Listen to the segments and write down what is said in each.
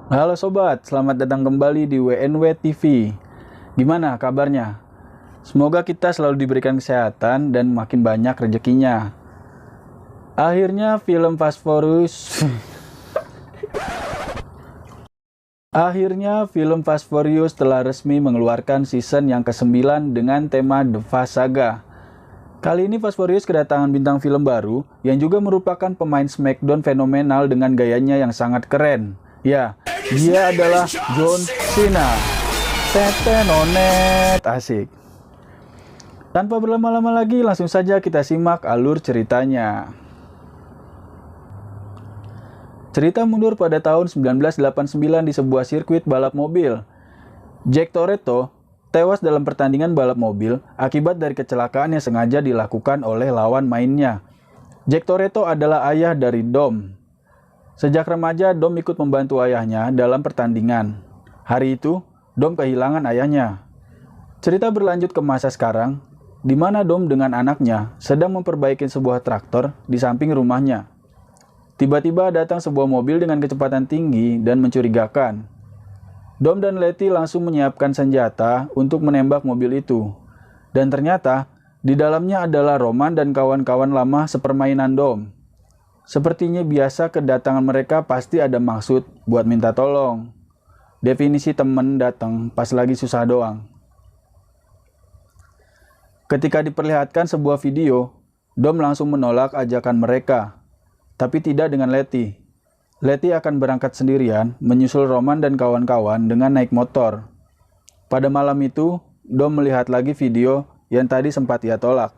Halo sobat, selamat datang kembali di WNW TV. Gimana kabarnya? Semoga kita selalu diberikan kesehatan dan makin banyak rezekinya. Akhirnya film Fast Furious Akhirnya film Fast Furious telah resmi mengeluarkan season yang ke-9 dengan tema The Fast Saga. Kali ini Fast Furious kedatangan bintang film baru yang juga merupakan pemain Smackdown fenomenal dengan gayanya yang sangat keren. Ya, dia adalah John Cena. Tetenonet, asik. Tanpa berlama-lama lagi, langsung saja kita simak alur ceritanya. Cerita mundur pada tahun 1989 di sebuah sirkuit balap mobil. Jack Toretto tewas dalam pertandingan balap mobil akibat dari kecelakaan yang sengaja dilakukan oleh lawan mainnya. Jack Toretto adalah ayah dari Dom. Sejak remaja, Dom ikut membantu ayahnya dalam pertandingan. Hari itu, Dom kehilangan ayahnya. Cerita berlanjut ke masa sekarang, di mana Dom dengan anaknya sedang memperbaiki sebuah traktor di samping rumahnya. Tiba-tiba datang sebuah mobil dengan kecepatan tinggi dan mencurigakan. Dom dan Letty langsung menyiapkan senjata untuk menembak mobil itu. Dan ternyata, di dalamnya adalah Roman dan kawan-kawan lama sepermainan Dom. Sepertinya biasa kedatangan mereka pasti ada maksud buat minta tolong. Definisi temen datang pas lagi susah doang. Ketika diperlihatkan sebuah video, Dom langsung menolak ajakan mereka. Tapi tidak dengan Letty. Letty akan berangkat sendirian, menyusul Roman dan kawan-kawan dengan naik motor. Pada malam itu, Dom melihat lagi video yang tadi sempat ia tolak.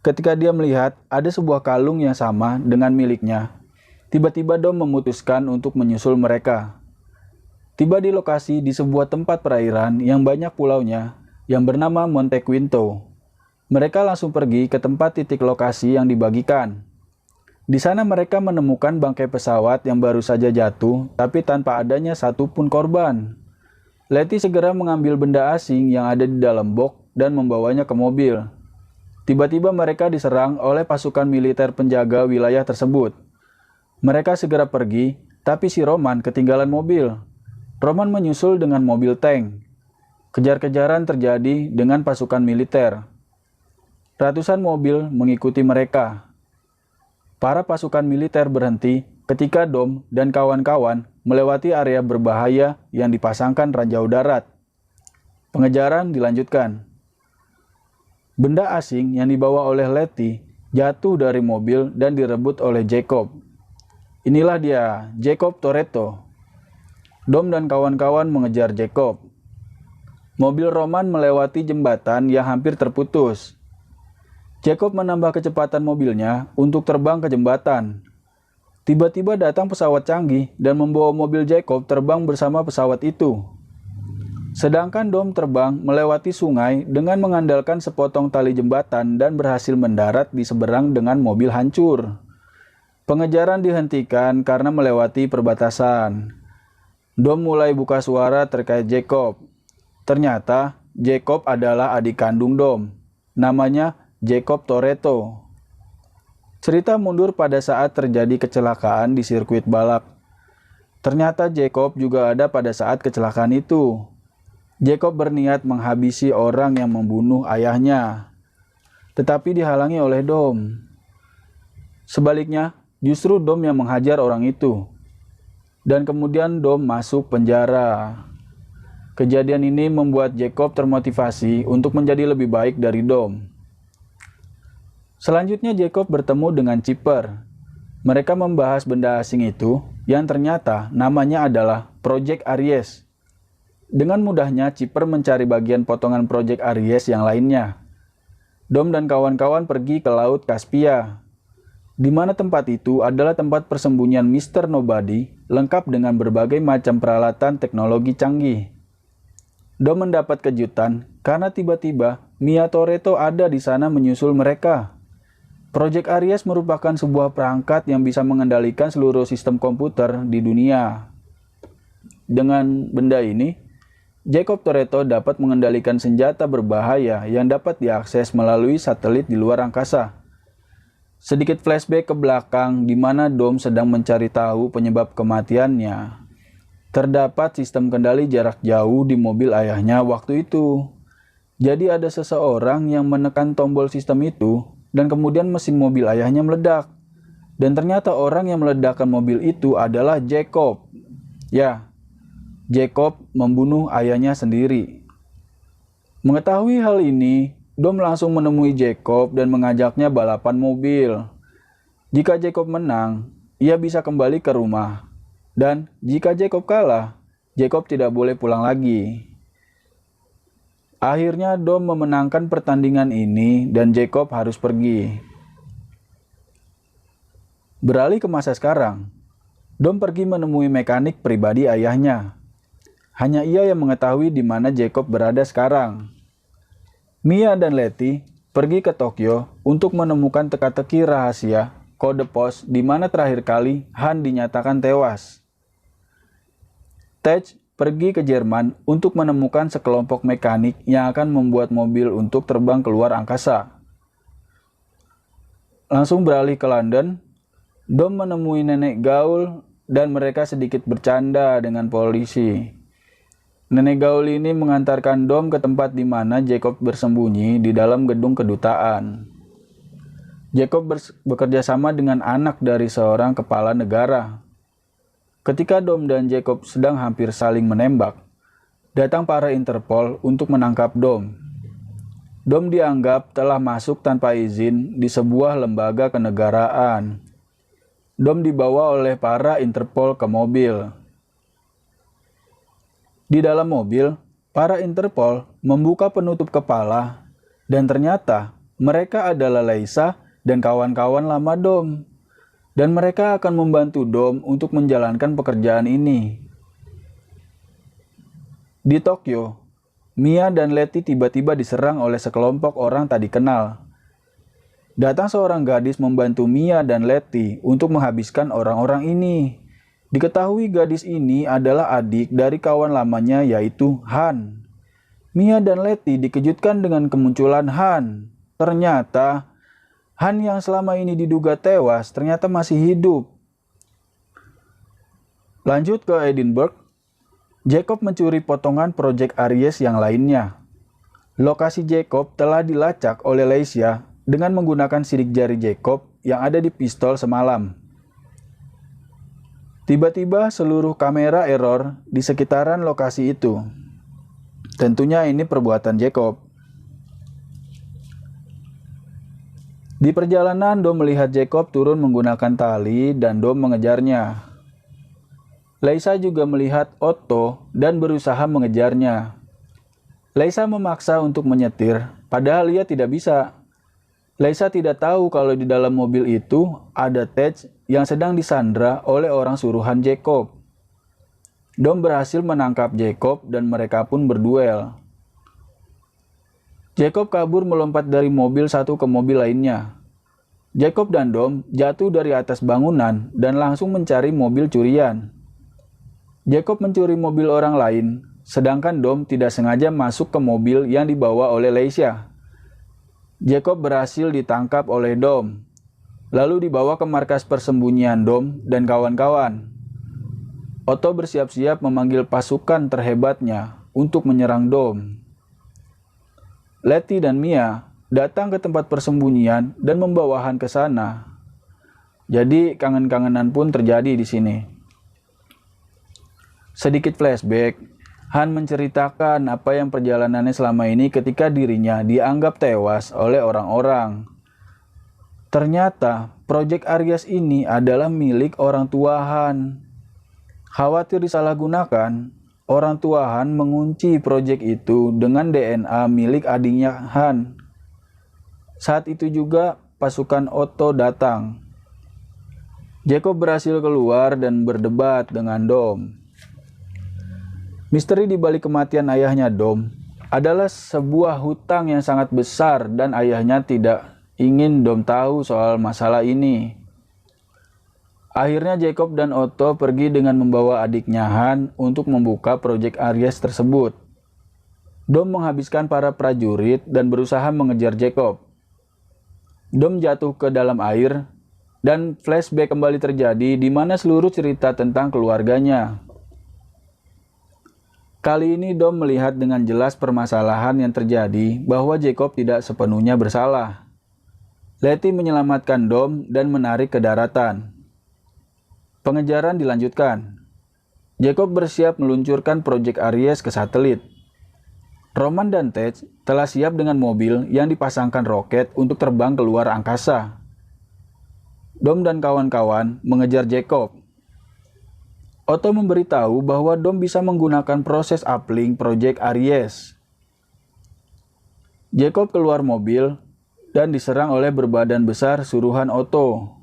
Ketika dia melihat ada sebuah kalung yang sama dengan miliknya, tiba-tiba Dom memutuskan untuk menyusul mereka. Tiba di lokasi di sebuah tempat perairan yang banyak pulaunya, yang bernama Monte Quinto. Mereka langsung pergi ke tempat titik lokasi yang dibagikan. Di sana mereka menemukan bangkai pesawat yang baru saja jatuh, tapi tanpa adanya satupun korban. Letty segera mengambil benda asing yang ada di dalam box dan membawanya ke mobil. Tiba-tiba mereka diserang oleh pasukan militer penjaga wilayah tersebut. Mereka segera pergi, tapi si Roman ketinggalan mobil. Roman menyusul dengan mobil tank. Kejar-kejaran terjadi dengan pasukan militer. Ratusan mobil mengikuti mereka. Para pasukan militer berhenti ketika Dom dan kawan-kawan melewati area berbahaya yang dipasangkan ranjau darat. Pengejaran dilanjutkan. Benda asing yang dibawa oleh Letty jatuh dari mobil dan direbut oleh Jacob. Inilah dia, Jacob Toretto. Dom dan kawan-kawan mengejar Jacob. Mobil Roman melewati jembatan yang hampir terputus. Jacob menambah kecepatan mobilnya untuk terbang ke jembatan. Tiba-tiba datang pesawat canggih dan membawa mobil Jacob terbang bersama pesawat itu. Sedangkan Dom terbang melewati sungai dengan mengandalkan sepotong tali jembatan dan berhasil mendarat di seberang dengan mobil hancur. Pengejaran dihentikan karena melewati perbatasan. Dom mulai buka suara terkait Jacob. Ternyata Jacob adalah adik kandung Dom. Namanya Jacob Toretto. Cerita mundur pada saat terjadi kecelakaan di sirkuit balap. Ternyata Jacob juga ada pada saat kecelakaan itu. Jacob berniat menghabisi orang yang membunuh ayahnya, tetapi dihalangi oleh Dom. Sebaliknya, justru Dom yang menghajar orang itu. Dan kemudian Dom masuk penjara. Kejadian ini membuat Jacob termotivasi untuk menjadi lebih baik dari Dom. Selanjutnya Jacob bertemu dengan Chipper. Mereka membahas benda asing itu yang ternyata namanya adalah Project Aries. Dengan mudahnya Chipper mencari bagian potongan Project Aries yang lainnya. Dom dan kawan-kawan pergi ke Laut Kaspia, di mana tempat itu adalah tempat persembunyian Mr. Nobody lengkap dengan berbagai macam peralatan teknologi canggih. Dom mendapat kejutan karena tiba-tiba Mia Toretto ada di sana menyusul mereka. Project Aries merupakan sebuah perangkat yang bisa mengendalikan seluruh sistem komputer di dunia. Dengan benda ini, Jacob Toretto dapat mengendalikan senjata berbahaya yang dapat diakses melalui satelit di luar angkasa. Sedikit flashback ke belakang di mana Dom sedang mencari tahu penyebab kematiannya. Terdapat sistem kendali jarak jauh di mobil ayahnya waktu itu. Jadi ada seseorang yang menekan tombol sistem itu dan kemudian mesin mobil ayahnya meledak. Dan ternyata orang yang meledakkan mobil itu adalah Jacob. Ya, Jacob membunuh ayahnya sendiri. Mengetahui hal ini, Dom langsung menemui Jacob dan mengajaknya balapan mobil. Jika Jacob menang, ia bisa kembali ke rumah. Dan jika Jacob kalah, Jacob tidak boleh pulang lagi. Akhirnya Dom memenangkan pertandingan ini dan Jacob harus pergi. Beralih ke masa sekarang, Dom pergi menemui mekanik pribadi ayahnya. Hanya ia yang mengetahui di mana Jacob berada sekarang. Mia dan Letty pergi ke Tokyo untuk menemukan teka-teki rahasia kode pos di mana terakhir kali Han dinyatakan tewas. Tej pergi ke Jerman untuk menemukan sekelompok mekanik yang akan membuat mobil untuk terbang keluar angkasa. Langsung beralih ke London, Dom menemui nenek gaul dan mereka sedikit bercanda dengan polisi. Nenek gaul ini mengantarkan Dom ke tempat di mana Jacob bersembunyi di dalam gedung kedutaan. Jacob bekerja sama dengan anak dari seorang kepala negara. Ketika Dom dan Jacob sedang hampir saling menembak, datang para Interpol untuk menangkap Dom. Dom dianggap telah masuk tanpa izin di sebuah lembaga kenegaraan. Dom dibawa oleh para Interpol ke mobil. Di dalam mobil, para Interpol membuka penutup kepala dan ternyata mereka adalah Leisa dan kawan-kawan lama Dom. Dan mereka akan membantu Dom untuk menjalankan pekerjaan ini. Di Tokyo, Mia dan Letty tiba-tiba diserang oleh sekelompok orang tak dikenal. Datang seorang gadis membantu Mia dan Letty untuk menghabiskan orang-orang ini. Diketahui gadis ini adalah adik dari kawan lamanya yaitu Han. Mia dan Letty dikejutkan dengan kemunculan Han. Ternyata Han yang selama ini diduga tewas ternyata masih hidup. Lanjut ke Edinburgh, Jacob mencuri potongan proyek Aries yang lainnya. Lokasi Jacob telah dilacak oleh Leisa dengan menggunakan sidik jari Jacob yang ada di pistol semalam. Tiba-tiba seluruh kamera error di sekitaran lokasi itu. Tentunya ini perbuatan Jacob. Di perjalanan, Dom melihat Jacob turun menggunakan tali dan Dom mengejarnya. Leisa juga melihat Otto dan berusaha mengejarnya. Leisa memaksa untuk menyetir, padahal ia tidak bisa. Leisa tidak tahu kalau di dalam mobil itu ada Tej yang sedang disandra oleh orang suruhan Jacob. Dom berhasil menangkap Jacob dan mereka pun berduel. Jacob kabur melompat dari mobil satu ke mobil lainnya. Jacob dan Dom jatuh dari atas bangunan dan langsung mencari mobil curian. Jacob mencuri mobil orang lain, sedangkan Dom tidak sengaja masuk ke mobil yang dibawa oleh Leisa. Jacob berhasil ditangkap oleh Dom, lalu dibawa ke markas persembunyian Dom dan kawan-kawan. Otto bersiap-siap memanggil pasukan terhebatnya untuk menyerang Dom. Letty dan Mia datang ke tempat persembunyian dan membawa Han ke sana. Jadi kangen-kangenan pun terjadi di sini. Sedikit flashback. Han menceritakan apa yang perjalanannya selama ini ketika dirinya dianggap tewas oleh orang-orang. Ternyata proyek Aries ini adalah milik orang tua Han. Khawatir disalahgunakan, orang tua Han mengunci proyek itu dengan DNA milik adiknya Han. Saat itu juga pasukan Otto datang. Jacob berhasil keluar dan berdebat dengan Dom. Misteri di balik kematian ayahnya Dom adalah sebuah hutang yang sangat besar dan ayahnya tidak ingin Dom tahu soal masalah ini. Akhirnya Jacob dan Otto pergi dengan membawa adiknya Han untuk membuka proyek Aries tersebut. Dom menghabiskan para prajurit dan berusaha mengejar Jacob. Dom jatuh ke dalam air dan flashback kembali terjadi di mana seluruh cerita tentang keluarganya. Kali ini Dom melihat dengan jelas permasalahan yang terjadi bahwa Jacob tidak sepenuhnya bersalah. Letty menyelamatkan Dom dan menarik ke daratan. Pengejaran dilanjutkan. Jacob bersiap meluncurkan proyek Aries ke satelit. Roman dan Ted telah siap dengan mobil yang dipasangkan roket untuk terbang keluar angkasa. Dom dan kawan-kawan mengejar Jacob. Otto memberitahu bahwa Dom bisa menggunakan proses uplink proyek Aries. Jacob keluar mobil dan diserang oleh berbadan besar suruhan Otto.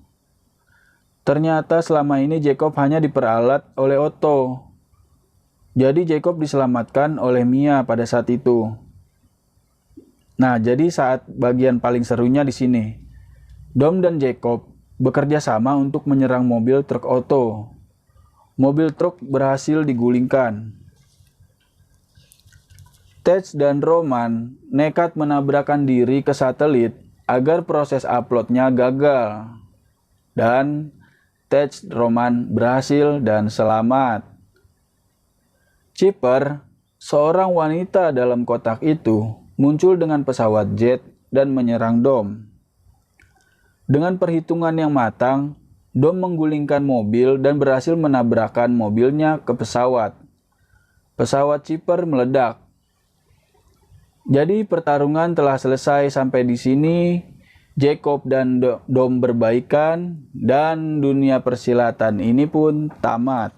Ternyata selama ini Jacob hanya diperalat oleh Otto. Jadi Jacob diselamatkan oleh Mia pada saat itu. Nah, jadi saat bagian paling serunya di sini. Dom dan Jacob bekerja sama untuk menyerang mobil truk Otto. Mobil truk berhasil digulingkan. Ted dan Roman nekat menabrakkan diri ke satelit agar proses uploadnya gagal. Dan Ted Roman berhasil dan selamat. Chipper, seorang wanita dalam kotak itu, muncul dengan pesawat jet dan menyerang Dom. Dengan perhitungan yang matang, Dom menggulingkan mobil dan berhasil menabrakkan mobilnya ke pesawat. Pesawat Chipper meledak. Jadi pertarungan telah selesai sampai di sini. Jacob dan Dom berbaikan dan dunia persilatan ini pun tamat.